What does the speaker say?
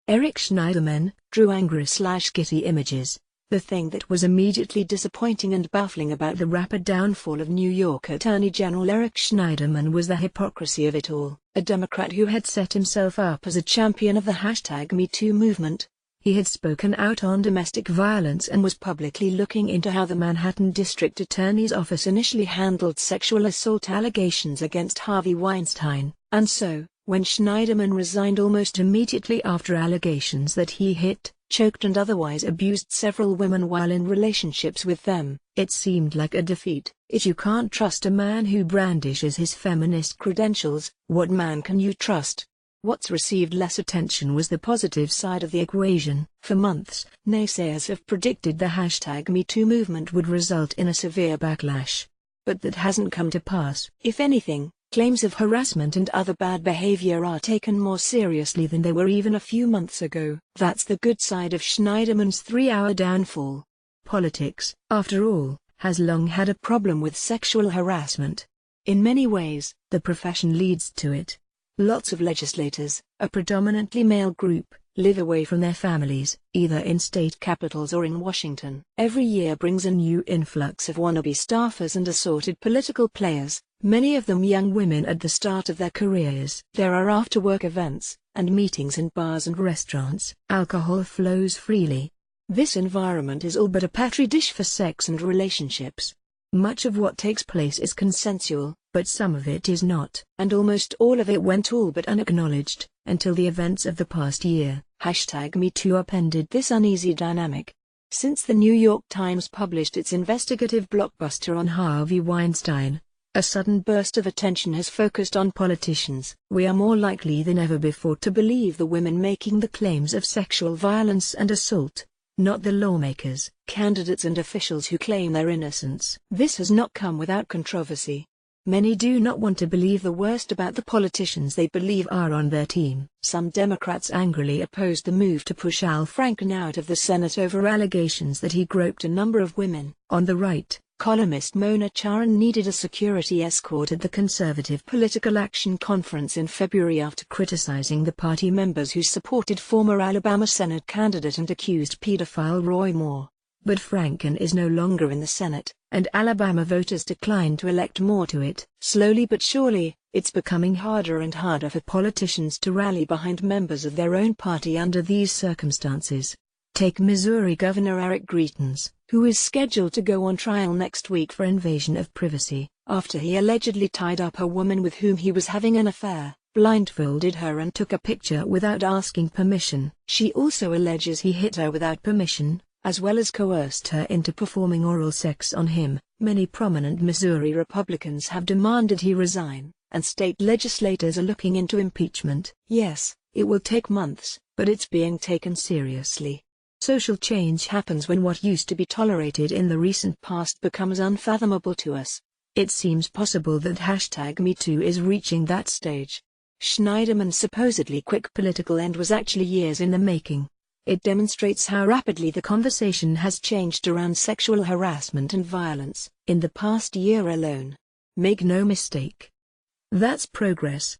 Eric Schneiderman drew angry/giddy images. The thing that was immediately disappointing and baffling about the rapid downfall of New York Attorney General Eric Schneiderman was the hypocrisy of it all. A Democrat who had set himself up as a champion of the #MeToo movement, he had spoken out on domestic violence and was publicly looking into how the Manhattan District Attorney's Office initially handled sexual assault allegations against Harvey Weinstein. And so, when Schneiderman resigned almost immediately after allegations that he hit, choked and otherwise abused several women while in relationships with them, it seemed like a defeat. If you can't trust a man who brandishes his feminist credentials, what man can you trust? What's received less attention was the positive side of the equation. For months, naysayers have predicted the #MeToo movement would result in a severe backlash. But that hasn't come to pass. If anything, claims of harassment and other bad behavior are taken more seriously than they were even a few months ago. That's the good side of Schneiderman's 3-hour downfall. Politics, after all, has long had a problem with sexual harassment. In many ways, the profession leads to it. Lots of legislators, a predominantly male group, live away from their families, either in state capitals or in Washington. Every year brings a new influx of wannabe staffers and assorted political players, many of them young women at the start of their careers. There are after-work events, and meetings in bars and restaurants. Alcohol flows freely. This environment is all but a petri dish for sex and relationships. Much of what takes place is consensual, but some of it is not. And almost all of it went all but unacknowledged, until the events of the past year. #MeToo upended this uneasy dynamic. Since the New York Times published its investigative blockbuster on Harvey Weinstein, a sudden burst of attention has focused on politicians. We are more likely than ever before to believe the women making the claims of sexual violence and assault, not the lawmakers, candidates and officials who claim their innocence. This has not come without controversy. Many do not want to believe the worst about the politicians they believe are on their team. Some Democrats angrily opposed the move to push Al Franken out of the Senate over allegations that he groped a number of women. On the right, columnist Mona Charen needed a security escort at the Conservative Political Action Conference in February after criticizing the party members who supported former Alabama Senate candidate and accused pedophile Roy Moore. But Franken is no longer in the Senate, and Alabama voters declined to elect Moore to it. Slowly but surely, it's becoming harder and harder for politicians to rally behind members of their own party under these circumstances. Take Missouri Governor Eric Greitens, who is scheduled to go on trial next week for invasion of privacy, after he allegedly tied up a woman with whom he was having an affair, blindfolded her and took a picture without asking permission. She also alleges he hit her without permission, as well as coerced her into performing oral sex on him. Many prominent Missouri Republicans have demanded he resign, and state legislators are looking into impeachment. Yes, it will take months, but it's being taken seriously. Social change happens when what used to be tolerated in the recent past becomes unfathomable to us. It seems possible that #MeToo is reaching that stage. Schneiderman's supposedly quick political end was actually years in the making. It demonstrates how rapidly the conversation has changed around sexual harassment and violence in the past year alone. Make no mistake. That's progress.